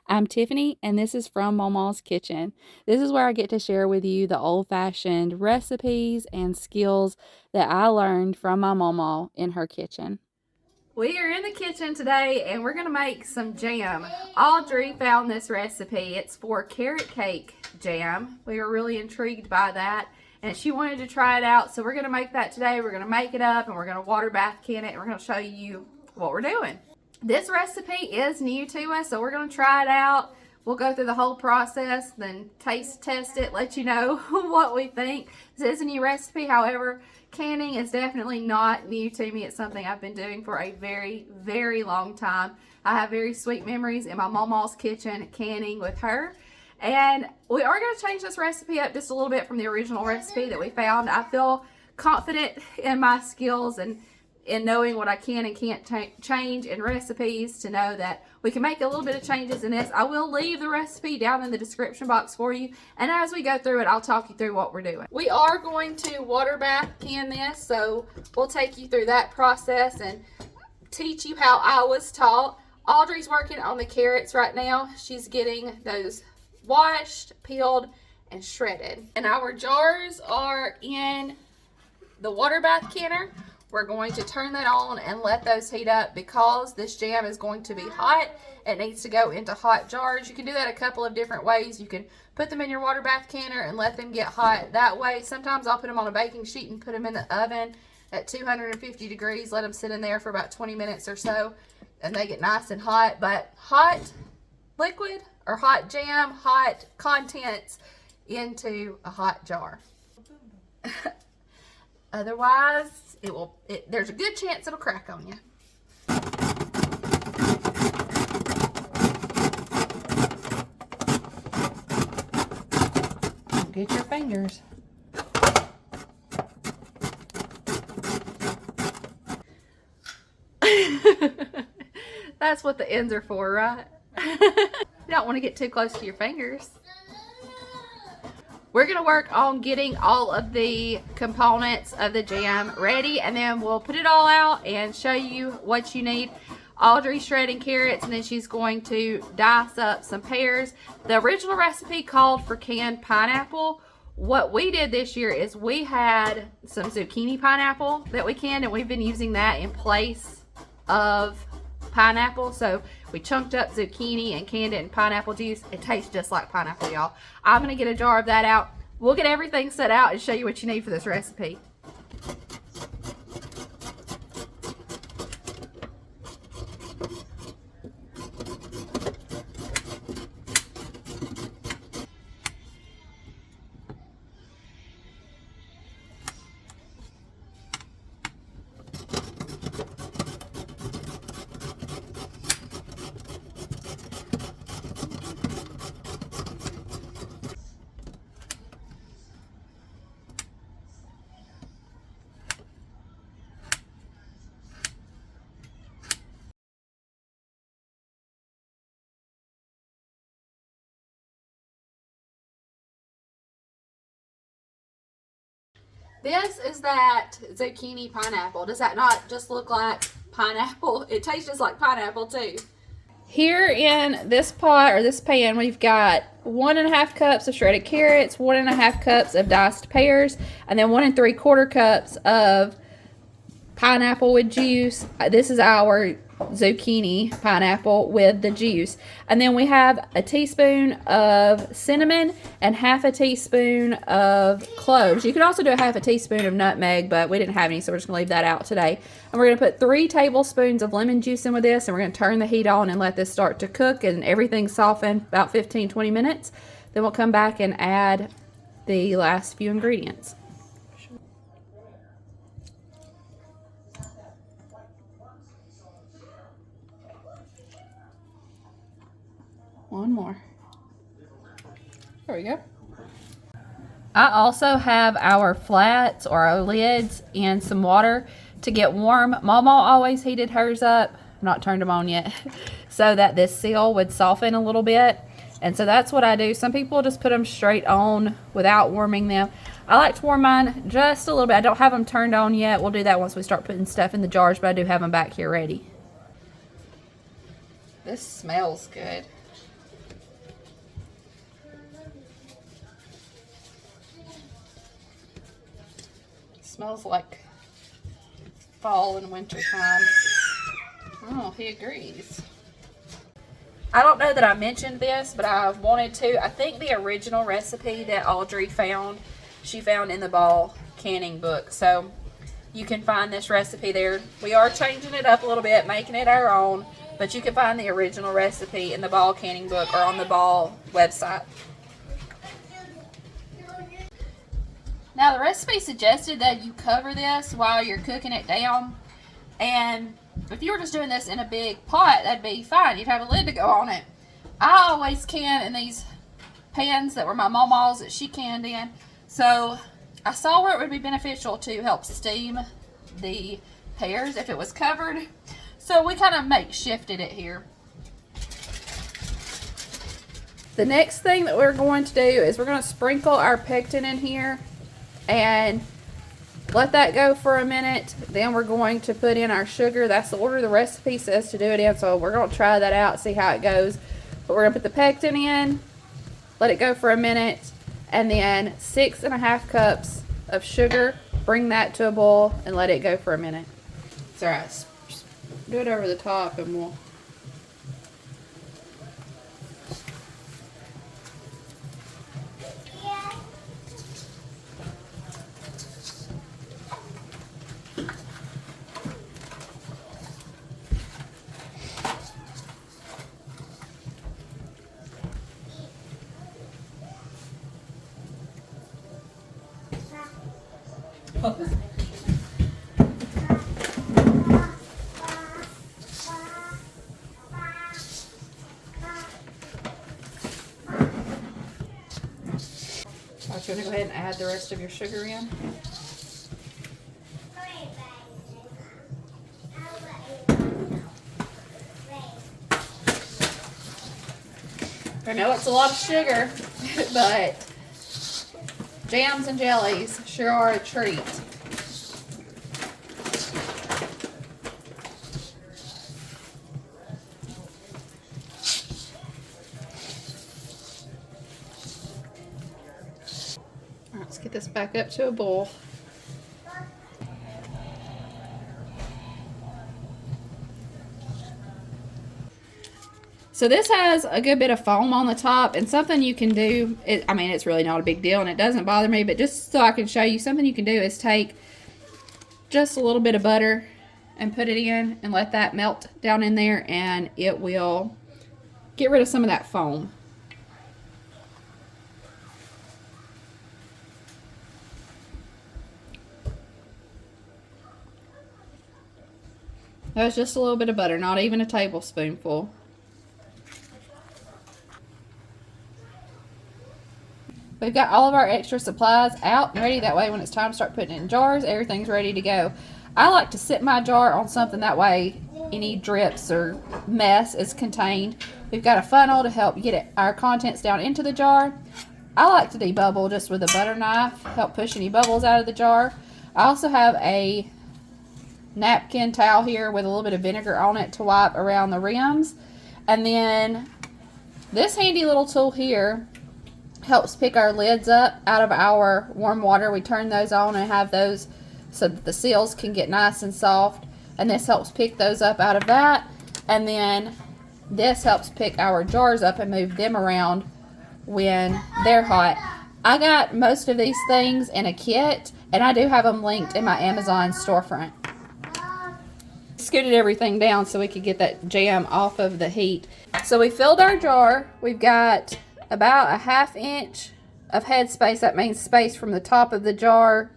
I'm Tiffany, and this is from Mamaw's Kitchen. This is where I get to share with you the old-fashioned recipes and skills that I learned from my Mamaw in her kitchen. We are in the kitchen today, and we're going to make some jam. Audrey found this recipe. It's for carrot cake jam. We were really intrigued by that, and she wanted to try it out, so we're going to make that today. We're going to make it up, and we're going to water bath can it, and we're going to show you what we're doing. This recipe is new to us, so we're going to try it out. We'll go through the whole process, then taste test it, let you know what we think. This is a new recipe, however, canning is definitely not new to me. It's something I've been doing for a very, very long time. I have very sweet memories in my Mamaw's kitchen canning with her. And we are going to change this recipe up just a little bit from the original recipe that we found. I feel confident in my skills and in knowing what I can and can't change in recipes to know that we can make a little bit of changes in this. I will leave the recipe down in the description box for you, and as we go through it, I'll talk you through what we're doing. We are going to water bath can this, so we'll take you through that process and teach you how I was taught. Audrey's working on the carrots right now. She's getting those washed, peeled, and shredded. And our jars are in the water bath canner. We're going to turn that on and let those heat up because this jam is going to be hot. It needs to go into hot jars. You can do that a couple of different ways. You can put them in your water bath canner and let them get hot that way. Sometimes I'll put them on a baking sheet and put them in the oven at 250 degrees. Let them sit in there for about 20 minutes or so and they get nice and hot. But hot liquid or hot jam, hot contents into a hot jar. Otherwise, there's a good chance it'll crack on you. Get your fingers. That's what the ends are for, right? You don't want to get too close to your fingers. We're going to work on getting all of the components of the jam ready, and then we'll put it all out and show you what you need. Audrey's shredding carrots, and then she's going to dice up some pears. The original recipe called for canned pineapple. What we did this year is we had some zucchini pineapple that we canned, and we've been using that in place of pineapple. So we chunked up zucchini and canned it in pineapple juice. It tastes just like pineapple, y'all. I'm going to get a jar of that out. We'll get everything set out and show you what you need for this recipe. This is that zucchini pineapple. Does that not just look like pineapple? It tastes just like pineapple too. Here in this pot or this pan, we've got 1.5 cups of shredded carrots, 1.5 cups of diced pears, and then 1 3/4 cups of pineapple with juice. This is our zucchini pineapple with the juice. And then we have a teaspoon of cinnamon and 1/2 teaspoon of cloves. You could also do a 1/2 teaspoon of nutmeg, but we didn't have any, so we're just gonna leave that out today. And we're gonna put 3 tablespoons of lemon juice in with this, and we're gonna turn the heat on and let this start to cook and everything soften about 15-20 minutes. Then we'll come back and add the last few ingredients. One more. There we go. I also have our flats or our lids in some water to get warm. Mama always heated hers up, not turned them on yet, so that this seal would soften a little bit. And so that's what I do. Some people just put them straight on without warming them. I like to warm mine just a little bit. I don't have them turned on yet. We'll do that once we start putting stuff in the jars, but I do have them back here ready. This smells good. smells like fall and winter time. Oh, he agrees. I don't know that I mentioned this, but I wanted to. I think the original recipe that Audrey found, she found in the Ball canning book. So you can find this recipe there. We are changing it up a little bit, making it our own, but you can find the original recipe in the Ball canning book or on the Ball website. Now the recipe suggested that you cover this while you're cooking it down, and if you were just doing this in a big pot, that'd be fine. You'd have a lid to go on it. I always can in these pans that were my Mamaw's that she canned in. So I saw where it would be beneficial to help steam the pears if it was covered. So we kind of makeshifted it here. The next thing that we're going to do is we're going to sprinkle our pectin in here and let that go for a minute. Then we're going to put in our sugar. That's the order the recipe says to do it in, so we're going to try that out, see how it goes. But we're going to put the pectin in, let it go for a minute, and then 6.5 cups of sugar. Bring that to a boil and let it go for a minute. It's all right. Just do it over the top and we'll... You want to go ahead and add the rest of your sugar in? I know it's a lot of sugar, but jams and jellies sure are a treat. Let's get this back up to a boil. So this has a good bit of foam on the top, and something you can do, I mean, it's really not a big deal and it doesn't bother me, but just so I can show you, something you can do is take just a little bit of butter and put it in and let that melt down in there, and it will get rid of some of that foam. That was just a little bit of butter, not even a tablespoonful. We've got all of our extra supplies out and ready. That way when it's time to start putting it in jars, everything's ready to go. I like to sit my jar on something, that way any drips or mess is contained. We've got a funnel to help get our contents down into the jar. I like to debubble just with a butter knife, help push any bubbles out of the jar. I also have a napkin towel here with a little bit of vinegar on it to wipe around the rims. And then this handy little tool here helps pick our lids up out of our warm water. We turn those on and have those so that the seals can get nice and soft, and this helps pick those up out of that. And then this helps pick our jars up and move them around when they're hot. I got most of these things in a kit, and I do have them linked in my Amazon storefront. Scooted everything down so we could get that jam off of the heat. So we filled our jar. We've got about a 1/2 inch of headspace. That means space from the top of the jar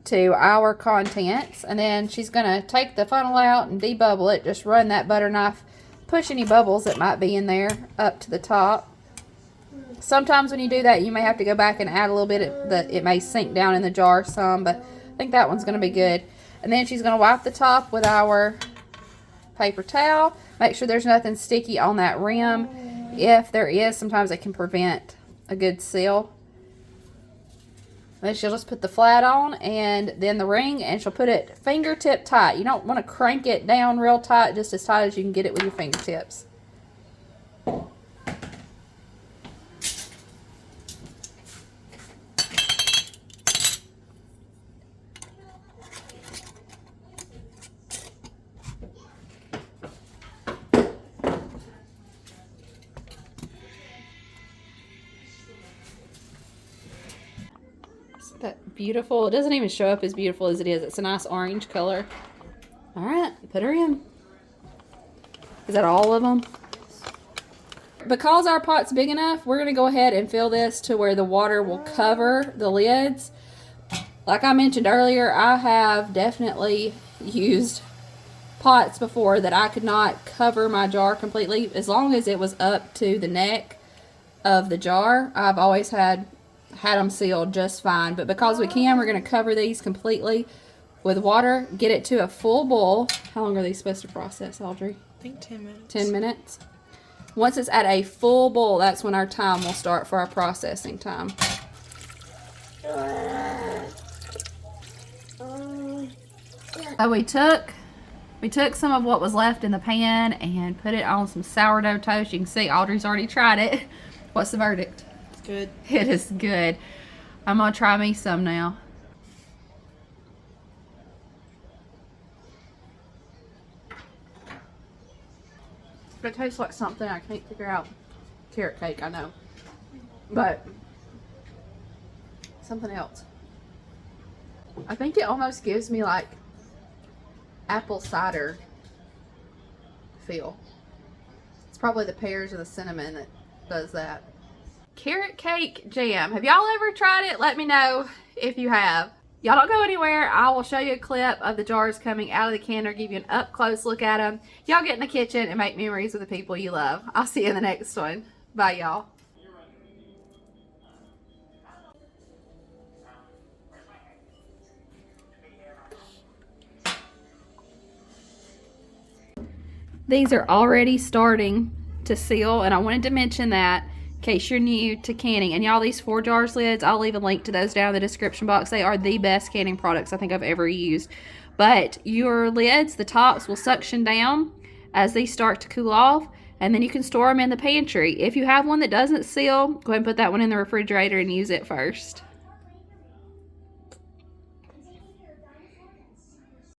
to our contents. And then she's going to take the funnel out and debubble it. Just run that butter knife, push any bubbles that might be in there up to the top. Sometimes when you do that, you may have to go back and add a little bit. It may sink down in the jar some, but I think that one's going to be good. And then she's going to wipe the top with our paper towel. Make sure there's nothing sticky on that rim. If there is, sometimes it can prevent a good seal. Then she'll just put the flat on and then the ring, and she'll put it fingertip tight. You don't want to crank it down real tight, just as tight as you can get it with your fingertips. that beautiful? It doesn't even show up as beautiful as it is. It's a nice orange color. All right, put her in. Is that all of them? Because our pot's big enough, we're going to go ahead and fill this to where the water will cover the lids. Like I mentioned earlier, I have definitely used pots before that I could not cover my jar completely. As long as it was up to the neck of the jar, I've always had them sealed just fine. But because we can, we're going to cover these completely with water, get it to a full boil. How long are these supposed to process, Audrey? I think 10 minutes. 10 minutes. Once it's at a full boil, that's when our time will start for our processing time. So we took some of what was left in the pan and put it on some sourdough toast. You can see Audrey's already tried it. What's the verdict? It's good. It is good. I'm gonna try me some now. It tastes like something I can't figure out. Carrot cake, I know. But something else. I think it almost gives me like apple cider feel. It's probably the pears or the cinnamon that does that. Carrot cake jam. Have y'all ever tried it? Let me know if you have. Y'all don't go anywhere. I will show you a clip of the jars coming out of the canner, give you an up close look at them. Y'all get in the kitchen and make memories with the people you love. I'll see you in the next one. Bye, y'all. These are already starting to seal, and I wanted to mention that in case you're new to canning. And y'all, these ForJars lids, I'll leave a link to those down in the description box. They are the best canning products I think I've ever used. But your lids, the tops, will suction down as they start to cool off, and then you can store them in the pantry. If you have one that doesn't seal, go ahead and put that one in the refrigerator and use it first.